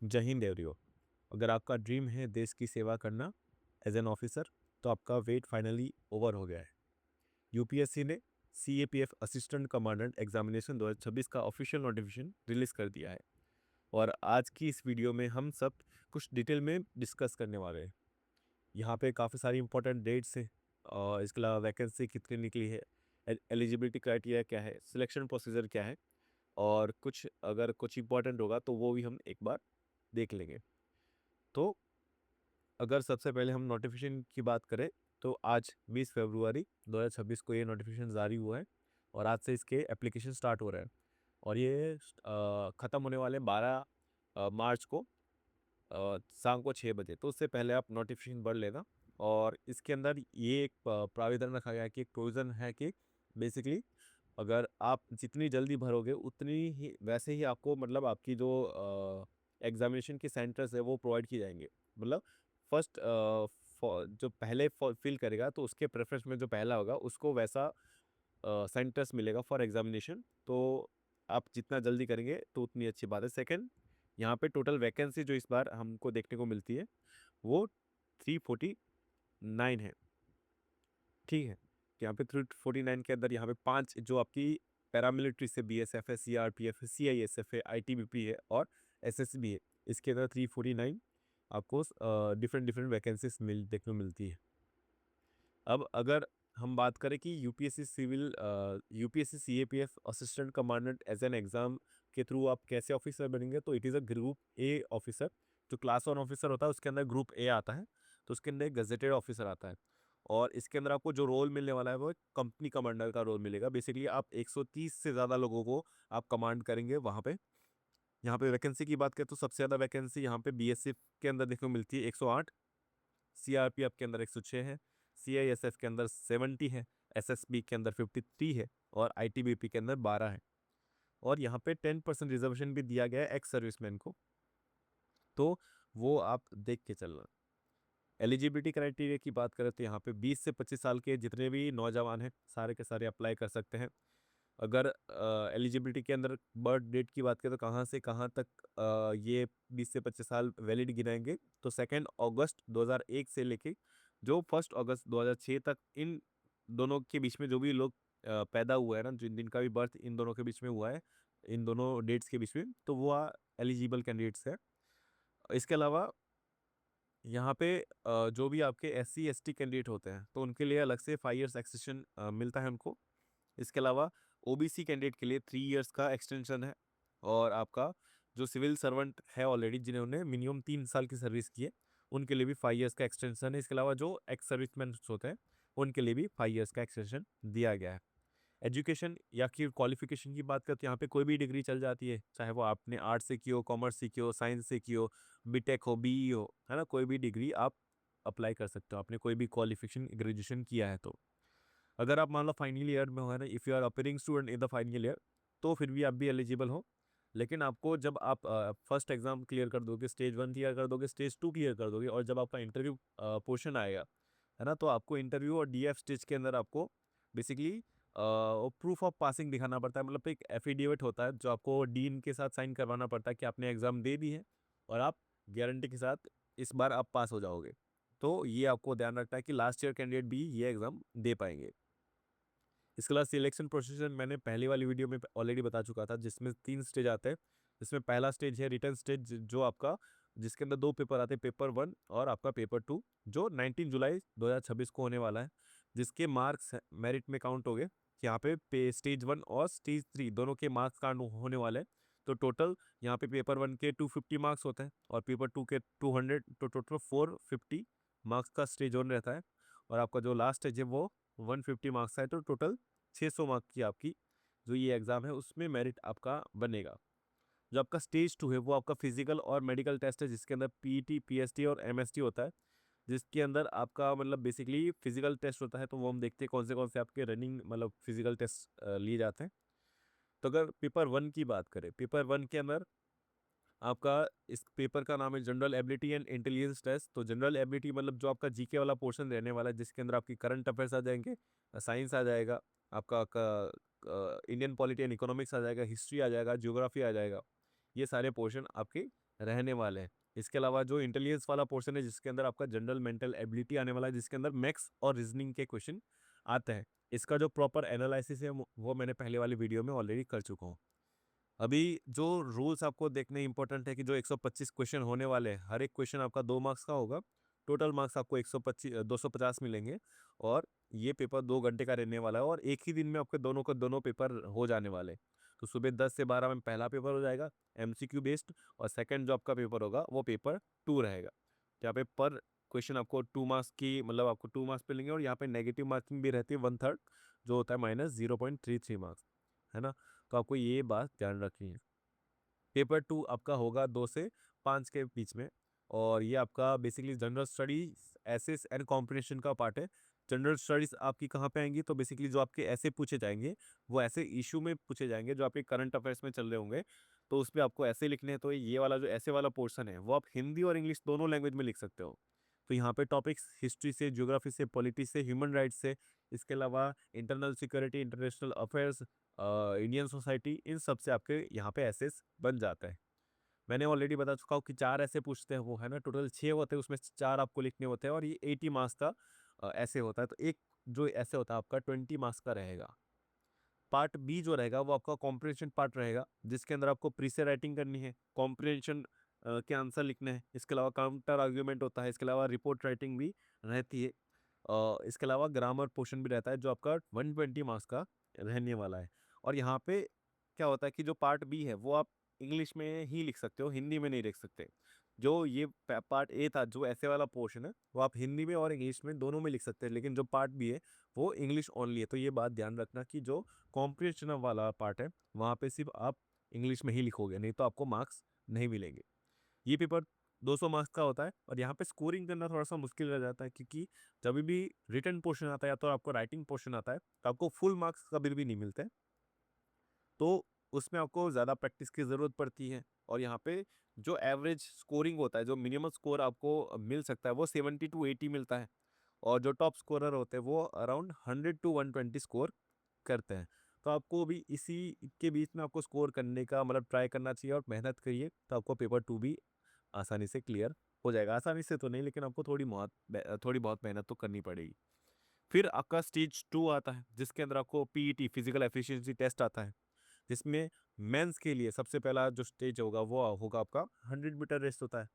जय हिंद एवरीवन। अगर आपका ड्रीम है देश की सेवा करना एज एन ऑफिसर, तो आपका वेट फाइनली ओवर हो गया है। यूपीएससी ने सीएपीएफ असिस्टेंट कमांडेंट एग्जामिनेशन 2026 का ऑफिशियल नोटिफिकेशन रिलीज कर दिया है। और आज की इस वीडियो में हम सब कुछ डिटेल में डिस्कस करने वाले हैं। यहाँ पे काफ़ी सारी इंपॉर्टेंट डेट्स हैं और इसके अलावा वैकेंसी कितनी निकली है, एलिजिबिलिटी क्राइटेरिया क्या है, सिलेक्शन प्रोसीजर क्या है, और कुछ अगर कुछ इंपॉर्टेंट होगा तो वो भी हम एक बार देख लेंगे। तो अगर सबसे पहले हम नोटिफिकेशन की बात करें, तो आज 20 फरवरी 2026 को ये नोटिफिकेशन जारी हुआ है और आज से इसके एप्लीकेशन स्टार्ट हो रहे हैं। और ये ख़त्म होने वाले 12 मार्च को शाम को 6 बजे। तो उससे पहले आप नोटिफिकेशन पढ़ लेना। और इसके अंदर ये एक प्राविधान रखा गया है कि एक प्रोविज़न है कि बेसिकली अगर आप जितनी जल्दी भरोगे उतनी ही वैसे ही आपको मतलब आपकी जो एग्जामिनेशन के सेंटर्स है वो प्रोवाइड किए जाएंगे। मतलब फर्स्ट जो पहले फिल करेगा तो उसके प्रेफरेंस में जो पहला होगा उसको वैसा सेंटर्स मिलेगा फॉर एग्जामिनेशन। तो आप जितना जल्दी करेंगे तो उतनी अच्छी बात है। सेकंड, यहाँ पे टोटल वैकेंसी जो इस बार हमको देखने को मिलती है वो 349 है। ठीक है, यहाँ पे 349 के अंदर यहाँ पे 5 जो आपकी पैरामिलिट्री से बीएसएफ है, सीआरपीएफ है, सीआईएसएफ है, आईटीबीपी है और एसएसबी है। इसके अंदर 349 आपको डिफरेंट डिफरेंट वैकेंसीज देखने को मिलती है। अब अगर हम बात करें कि UPSC CAPF assistant commandant as an exam के थ्रू आप कैसे ऑफिसर बनेंगे, तो it is a group A officer. जो क्लास 1 ऑफिसर होता है उसके अंदर ग्रुप ए आता है, तो उसके अंदर एक गजेटेड ऑफिसर आता है। और इसके अंदर आपको जो रोल मिलने वाला है वो कंपनी कमांडर का रोल मिलेगा। बेसिकली आप 130 से ज़्यादा लोगों को आप कमांड करेंगे वहाँ पे। यहाँ पे वैकेंसी की बात करें तो सबसे ज़्यादा वैकेंसी यहाँ पे बीएसएफ के अंदर देखने को मिलती है 108, सीआरपीएफ के अंदर 106 है, सीआईएसएफ के अंदर 70 है, एसएसबी के अंदर 53 है और आईटीबीपी के अंदर 12 है। और यहाँ पे 10% रिजर्वेशन भी दिया गया है एक्स सर्विसमैन को, तो वो आप देख के चलना। एलिजिबिलिटी क्राइटेरिया की बात करें तो यहाँ पे 20 से 25 साल के जितने भी नौजवान हैं सारे के सारे अप्लाई कर सकते हैं। अगर एलिजिबिलिटी के अंदर बर्थ डेट की बात करें तो कहाँ से कहाँ तक ये 20 से 25 साल वैलिड गिनाएंगे, तो 2 अगस्त 2001 से लेके जो 1 अगस्त 2006 तक, इन दोनों के बीच में जो भी लोग पैदा हुआ है ना, जिनका भी बर्थ इन दोनों के बीच में हुआ है, इन दोनों डेट्स के बीच में, तो वो एलिजिबल कैंडिडेट्स है। इसके अलावा यहाँ पे जो भी आपके एससी एसटी कैंडिडेट होते हैं तो उनके लिए अलग से 5 इयर्स एक्सटेंशन मिलता है उनको। इसके अलावा ओबीसी कैंडिडेट के लिए 3 इयर्स का एक्सटेंशन है। और आपका जो सिविल सर्वेंट है ऑलरेडी जिन्होंने मिनिमम 3 साल की सर्विस की है उनके लिए भी 5 इयर्स का एक्सटेंशन है। इसके अलावा जो एक्स सर्विसमैन होते हैं उनके लिए भी 5 इयर्स का एक्सटेंशन दिया गया है। एजुकेशन या कि क्वालिफिकेशन की बात करते हैं, यहाँ पे कोई भी डिग्री चल जाती है, चाहे वो आपने आर्ट्स से की हो, कॉमर्स से की हो, साइंस से की हो, बीटेक हो, बीई हो, है ना, कोई भी डिग्री आप अप्लाई कर सकते हो आपने कोई भी क्वालिफिकेशन ग्रेजुएशन किया है तो। अगर आप मान लो फाइनल ईयर में हो, है ना, if you are appearing student in the final year, तो फिर भी आप भी एलिजिबल हो। लेकिन आपको जब आप फर्स्ट एग्जाम क्लियर कर दोगे, स्टेज 1 क्लियर कर दोगे, स्टेज 2 क्लियर कर दोगे, और जब आपका इंटरव्यू पोर्शन आएगा, है ना, तो आपको इंटरव्यू और डीएफ स्टेज के अंदर आपको बेसिकली प्रूफ ऑफ पासिंग दिखाना पड़ता है। मतलब एक एफिडेविट होता है जो आपको डीन के साथ साइन करवाना पड़ता है कि आपने एग्ज़ाम दे दी है और आप गारंटी के साथ इस बार आप पास हो जाओगे। तो ये आपको ध्यान रखना है कि लास्ट ईयर कैंडिडेट भी ये एग्ज़ाम दे पाएंगे। इसके अलावा सिलेक्शन प्रोसीजर मैंने पहली वाली वीडियो में ऑलरेडी बता चुका था, जिसमें 3 स्टेज आते हैं। जिसमें पहला स्टेज है रिटर्न स्टेज, जो आपका जिसके अंदर 2 पेपर आते हैं, पेपर 1 और आपका पेपर 2, जो 19 जुलाई 2026 को होने वाला है। जिसके मार्क्स मेरिट में काउंट हो गए। यहाँ पे स्टेज 1 और स्टेज 3 दोनों के मार्क्स काउंट होने वाले हैं। तो टोटल यहाँ पे पेपर 1 के 250 मार्क्स होते हैं और पेपर 2 के 200, तो टोटल 450 मार्क्स का स्टेज 1 रहता है। और आपका जो लास्ट स्टेज है वो 150 मार्क्स का है, तो टोटल 600 मार्क की आपकी जो ये एग्ज़ाम है उसमें मेरिट आपका बनेगा। जो आपका स्टेज 2 है वो आपका फिजिकल और मेडिकल टेस्ट है, जिसके अंदर पीईटी, पीएसटी और एमएसटी होता है। जिसके अंदर आपका मतलब बेसिकली फिजिकल टेस्ट होता है, तो वो हम देखते हैं कौन से आपके रनिंग मतलब फिजिकल टेस्ट लिए जाते हैं। तो अगर पेपर 1 की बात करें, पेपर 1 के अंदर आपका इस पेपर का नाम है general ability and intelligence test. तो जनरल एबिलिटी मतलब जो आपका जीके वाला पोर्शन रहने वाला है, जिसके अंदर आपकी करंट अफेयर्स आ जाएंगे, साइंस आ जाएगा, आपका इंडियन पॉलिटी एंड इकोनॉमिक्स आ जाएगा, हिस्ट्री आ जाएगा, ज्योग्राफी आ जाएगा। ये सारे पोर्शन आपके रहने वाले हैं। इसके अलावा जो इंटेलिजेंस वाला पोर्शन है जिसके अंदर आपका जनरल मेंटल एबिलिटी आने वाला है, जिसके अंदर मैथ्स और रीजनिंग के क्वेश्चन आते हैं। इसका जो प्रॉपर एनालिसिस है वो मैंने पहले वाली वीडियो में ऑलरेडी कर चुका हूँ। अभी जो रूल्स आपको देखने इंपॉर्टेंट है कि जो 125 क्वेश्चन होने वाले हैं, हर एक क्वेश्चन आपका 2 मार्क्स का होगा। टोटल मार्क्स आपको 250 मिलेंगे और ये पेपर 2 घंटे का रहने वाला है और एक ही दिन में आपके दोनों का दोनों पेपर हो जाने वाले हैं। तो सुबह 10 से 12 में पहला पेपर हो जाएगा एमसीक्यू बेस्ड, और सेकंड जो आपका पेपर होगा वो पेपर 2 रहेगा। यहाँ पे पर क्वेश्चन आपको 2 मार्क्स की, मतलब आपको 2 मार्क्स पे लेंगे, और यहाँ पे नेगेटिव मार्किंग भी रहती है 1/3, जो होता है -0.33 मार्क्स, है ना। तो आपको ये बात ध्यान रखनी है। पेपर 2 आपका होगा 2 से 5 के बीच में, और ये आपका basically general studies assess and comprehension का पार्ट है। जनरल स्टडीज आपकी कहाँ पे आएंगी, तो बेसिकली जो आपके ऐसे पूछे जाएंगे वो ऐसे इशू में पूछे जाएंगे जो आपके करंट अफेयर्स में चल रहे होंगे। तो उस पर आपको ऐसे लिखने हैं, तो ये वाला जो ऐसे वाला पोर्शन है वो आप हिंदी और इंग्लिश दोनों लैंग्वेज में लिख सकते हो। तो यहाँ पे टॉपिक्स हिस्ट्री से, ज्योग्राफी से, पॉलिटिक्स से, ह्यूमन राइट्स से, इसके अलावा internal security, international affairs, Indian society, इन सब से आपके यहाँ पे एसेस बन जाता है। मैंने ऑलरेडी बता चुका हूँ कि 4 ऐसे पूछते हैं वो, है ना। टोटल 6 होते हैं, उसमें से 4 आपको लिखने होते हैं, और ये 80 मार्क्स का ऐसे होता है। तो एक जो ऐसे होता है आपका 20 मार्क्स का रहेगा। पार्ट बी जो रहेगा वो आपका कॉम्प्रिहेंशन पार्ट रहेगा, जिसके अंदर आपको प्री से राइटिंग करनी है, कॉम्प्रिहेंशन के आंसर लिखने हैं। इसके अलावा काउंटर आर्ग्यूमेंट होता है, इसके अलावा रिपोर्ट राइटिंग भी रहती है। इसके अलावा ग्रामर पोर्शन भी रहता है जो आपका 120 मार्क्स का रहने वाला है। और यहाँ पे क्या होता है कि जो पार्ट बी है वो आप इंग्लिश में ही लिख सकते हो, हिंदी में नहीं लिख सकते। जो ये पार्ट ए था, जो ऐसे वाला पोर्शन है, वो आप हिंदी में और इंग्लिश में दोनों में लिख सकते हैं, लेकिन जो पार्ट बी है वो इंग्लिश ओनली है। तो ये बात ध्यान रखना कि जो कॉम्प्रिहेंशन वाला पार्ट है वहाँ पे सिर्फ आप इंग्लिश में ही लिखोगे, नहीं तो आपको मार्क्स नहीं मिलेंगे। ये पेपर 200 मार्क्स का होता है, और यहाँ पे स्कोरिंग करना थोड़ा सा मुश्किल रह जाता है, क्योंकि जब भी रिटन पोर्शन आता है या तो आपको राइटिंग पोर्शन आता है तो आपको फुल मार्क्स कभी भी नहीं मिलते हैं। तो उसमें आपको ज़्यादा प्रैक्टिस की ज़रूरत पड़ती है। और यहाँ पे जो एवरेज स्कोरिंग होता है, जो मिनिमम स्कोर आपको मिल सकता है वो 70 to 80 मिलता है, और जो टॉप स्कोरर होते हैं वो अराउंड 100 to 120 स्कोर करते हैं। तो आपको भी इसी के बीच में आपको स्कोर करने का मतलब ट्राई करना चाहिए, और मेहनत करिए, तो आपको पेपर 2 भी आसानी से क्लियर हो जाएगा। आसानी से तो नहीं, लेकिन आपको थोड़ी बहुत मेहनत तो करनी पड़ेगी। फिर आपका स्टेज 2 आता है, जिसके अंदर आपको पीईटी, फिजिकल एफिशिएंसी टेस्ट आता है, जिसमें मेंस के लिए सबसे पहला जो स्टेज होगा वो होगा आपका 100 मीटर रेस होता है,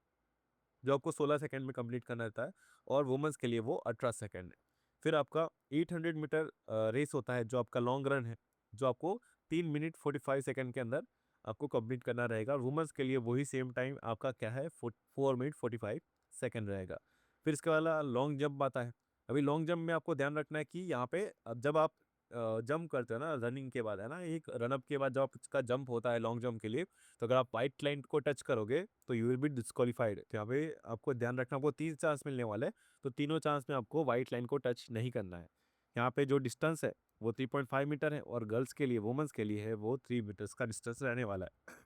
जो आपको 16 सेकंड में कंप्लीट करना रहता है, और वुमेंस के लिए वो 18 सेकंड है। फिर आपका 800 मीटर रेस होता है, जो आपका लॉन्ग रन है, जो आपको 3 मिनट 45 सेकंड के अंदर आपको कंप्लीट करना रहेगा। वुमेंस के लिए वही सेम टाइम आपका क्या है, 4 मिनट 45 सेकंड रहेगा। फिर इसके वाला लॉन्ग जंप आता है। अभी लॉन्ग जंप में आपको ध्यान रखना है कि यहाँ पे अब जब आप जंप करते हो ना रनिंग के बाद, है ना, एक रनअप के बाद जब आपका जंप होता है लॉन्ग जंप के लिए, तो अगर आप वाइट लाइन को टच करोगे तो यू विल बी डिस्क्वालीफाइड। तो यहाँ पे आपको ध्यान रखना, आपको 3 चांस मिलने वाले हैं, तो तीनों चांस में आपको वाइट लाइन को टच नहीं करना है। यहाँ पे जो डिस्टेंस है वो 3.5 मीटर है, और गर्ल्स के लिए, वुमेंस के लिए है वो 3 मीटर्स का डिस्टेंस रहने वाला है।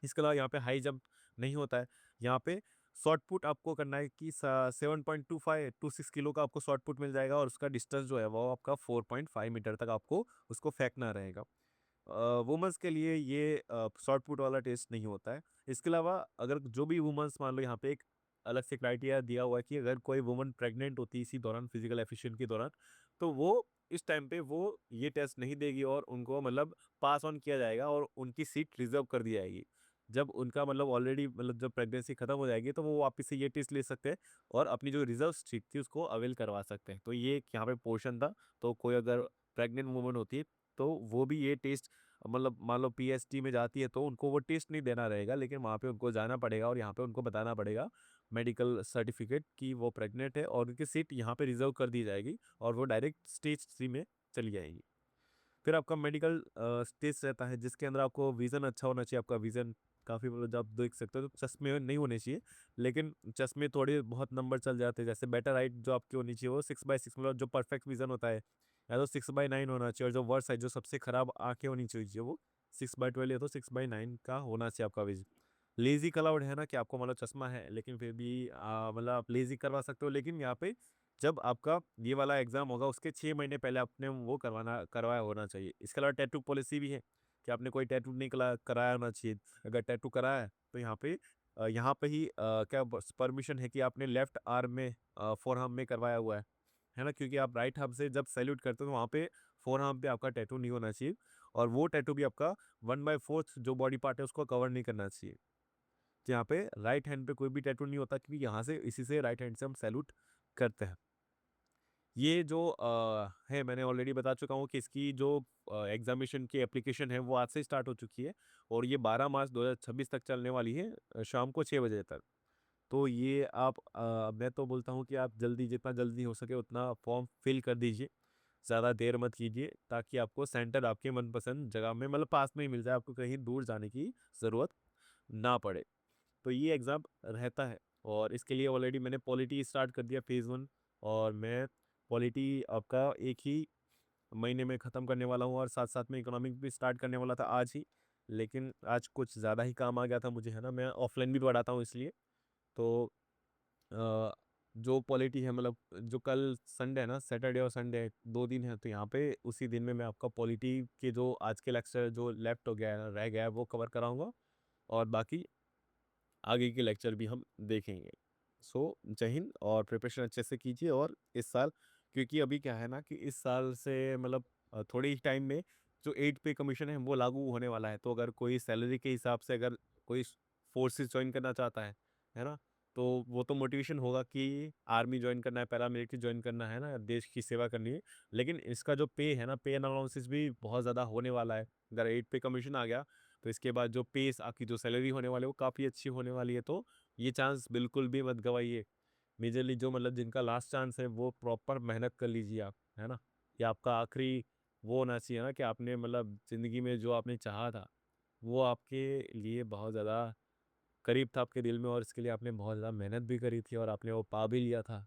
इसके अलावा यहाँ पे हाई जंप नहीं होता है। यहाँ पे शॉर्ट पुट आपको करना है कि 7.25 to 6 किलो का आपको शॉर्ट पुट मिल जाएगा, और उसका डिस्टेंस जो है वो आपका 4.5 मीटर तक आपको उसको फेंकना रहेगा। वुमेंस के लिए ये शॉर्ट पुट वाला टेस्ट नहीं होता है। इसके अलावा अगर जो भी वुमेंस, मान लो यहाँ पे एक अलग से क्राइटेरिया दिया हुआ है कि अगर कोई वुमन प्रेग्नेंट होती है इसी दौरान, फिजिकल एफिशिएंट के दौरान, तो वो इस टाइम पे वो ये टेस्ट नहीं देगी, और उनको मतलब पास ऑन किया जाएगा और उनकी सीट रिजर्व कर दी जाएगी। जब उनका मतलब ऑलरेडी मतलब जब प्रेगनेंसी खत्म हो जाएगी तो वो वापस से ये टेस्ट ले सकते हैं, और अपनी जो रिजर्व सीट थी उसको अवेल करवा सकते हैं। तो ये एक यहाँ पे पोर्शन था। तो कोई अगर प्रेग्नेंट वुमन होती है तो वो भी ये टेस्ट, मतलब मान लो पीएसटी में जाती है तो उनको वो टेस्ट नहीं देना रहेगा, लेकिन वहाँ पे उनको जाना पड़ेगा और यहाँ पे उनको बताना पड़ेगा मेडिकल सर्टिफिकेट कि वो प्रेग्नेंट है, और उनकी सीट यहाँ पे रिजर्व कर दी जाएगी, और वो डायरेक्ट स्टेज 3 में चली जाएगी। फिर आपका मेडिकल टेस्ट रहता है, जिसके अंदर आपको विज़न अच्छा होना चाहिए। आपका विज़न काफ़ी, मतलब जब आप देख सकते हो तो चश्मे नहीं होने चाहिए, लेकिन चश्मे थोड़े बहुत नंबर चल जाते हैं। जैसे बेटर हाइट जो आपकी होनी चाहिए वो 6/6, मतलब जो परफेक्ट विज़न होता है, या तो 6/9 होना चाहिए, और जो वर्स्ट है, जो सबसे खराब आंखें होनी चाहिए, वो 6/12 या तो 6/9 का होना चाहिए आपका विजन। लेजी अलाउड है ना, कि आपको मतलब चश्मा है लेकिन फिर भी मतलब आप लेजी करवा सकते हो, लेकिन यहाँ पे जब आपका ये वाला एग्जाम होगा उसके 6 महीने पहले आपने वो करवाया होना चाहिए। इसके अलावा टैटू पॉलिसी भी है, कि आपने कोई टैटू नहीं कराया होना चाहिए। अगर टैटू कराया है तो यहाँ पे ही क्या परमिशन है कि आपने लेफ्ट आर्म में फोर आर्म में करवाया हुआ है ना? क्योंकि आप राइट आर्म से जब सैल्यूट करते हो तो वहाँ पे फोर आर्म पे आपका टैटू नहीं होना चाहिए, और वो टैटू भी आपका 1/4 जो बॉडी पार्ट है उसको कवर नहीं करना चाहिए। तो यहाँ पे राइट हैंड पे कोई भी टैटू नहीं होता, क्योंकि यहाँ से इसी से राइट हैंड से हम सैल्यूट करते हैं। ये जो है, मैंने ऑलरेडी बता चुका हूँ कि इसकी जो एग्जामिनेशन की एप्लीकेशन है वो आज से स्टार्ट हो चुकी है, और ये 12 मार्च 2026 तक चलने वाली है, शाम को 6 बजे तक। तो ये आप मैं तो बोलता हूँ कि आप जल्दी, जितना जल्दी हो सके उतना फॉर्म फिल कर दीजिए। ज़्यादा देर मत कीजिए, ताकि आपको सेंटर आपके मनपसंद जगह में, मतलब पास में ही मिल जाए, आपको कहीं दूर जाने की ज़रूरत ना पड़े। तो ये एग्ज़ाम रहता है, और इसके लिए ऑलरेडी मैंने पॉलिटी स्टार्ट कर दिया फेज़ 1, और मैं पॉलिटी आपका एक ही महीने में ख़त्म करने वाला हूँ, और साथ-साथ में इकोनॉमिक भी स्टार्ट करने वाला था आज ही। लेकिन आज कुछ ज़्यादा ही काम आ गया था मुझे, है ना? मैं ऑफ़लाइन भी पढ़ाता हूँ इसलिए। तो अ, जो पॉलिटी है, मतलब जो कल संडे है ना, सैटरडे और संडे 2 दिन है, तो यहाँ पे उसी दिन में मैं आपका पॉलिटी के जो आज के लेक्चर जो लेफ्ट हो गया है, रह गया है, वो कवर कराऊँगा, और बाकी आगे के लेक्चर भी हम देखेंगे। सो जय हिंद, और प्रिपरेशन अच्छे से कीजिए। और इस साल, क्योंकि अभी क्या है ना कि इस साल से मतलब थोड़े ही टाइम में जो 8 पे कमीशन है वो लागू होने वाला है। तो अगर कोई सैलरी के हिसाब से अगर कोई फोर्सेस जॉइन करना चाहता है ना? तो वो तो मोटिवेशन होगा कि आर्मी जॉइन करना है, पैरामिलिट्री जॉइन करना है ना, देश की सेवा करनी है। लेकिन इसका जो पे है ना, पे एंड अलाउंसेस भी बहुत ज़्यादा होने वाला है। अगर 8 पे कमीशन आ गया, तो इसके बाद जो पेस आपकी जो सैलरी होने वाली है वो काफ़ी अच्छी होने वाली है। तो ये चांस बिल्कुल भी मत गवाइए। मेजरली जो, मतलब जिनका लास्ट चांस है, वो प्रॉपर मेहनत कर लीजिए आप, है ना? ये आपका आखिरी वो होना चाहिए ना कि आपने, मतलब ज़िंदगी में जो आपने चाहा था, वो आपके लिए बहुत ज़्यादा करीब था आपके दिल में, और इसके लिए आपने बहुत ज़्यादा मेहनत भी करी थी, और आपने वो पा भी लिया था।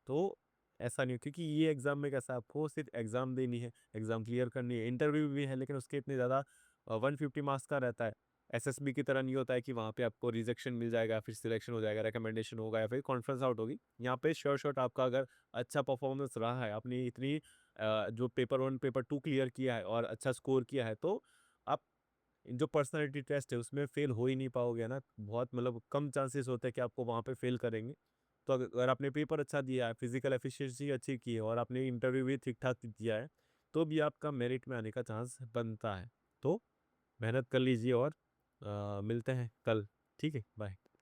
तो ऐसा नहीं हो, क्योंकि ये एग्ज़ाम में कैसा है, आपको सिर्फ एग्ज़ाम देनी है, एग्ज़ाम क्लियर करनी है, इंटरव्यू भी है, लेकिन उसके इतने ज़्यादा 150 मार्क्स का रहता है। एसएसबी की तरह नहीं होता है कि वहाँ पे आपको रिजेक्शन मिल जाएगा, फिर सिलेक्शन हो जाएगा, रिकमेंडेशन होगा, या फिर कॉन्फ्रेंस आउट होगी। यहाँ पे श्योर शॉट आपका अगर अच्छा परफॉर्मेंस रहा है, आपने इतनी जो पेपर 1 पेपर 2 क्लियर किया है और अच्छा स्कोर किया है, तो आप जो पर्सनैलिटी टेस्ट है उसमें फेल हो ही नहीं पाओगे ना। बहुत, मतलब कम चांसेस होते हैं कि आपको वहाँ पे फेल करेंगे। तो अगर आपने पेपर अच्छा दिया है, फिजिकल एफिशिएंसी अच्छी की है, और आपने इंटरव्यू भी ठीक-ठाक दिया है, तो भी आपका मेरिट में आने का चांस बनता है। तो मेहनत कर लीजिए, और मिलते हैं कल। ठीक है? बाय।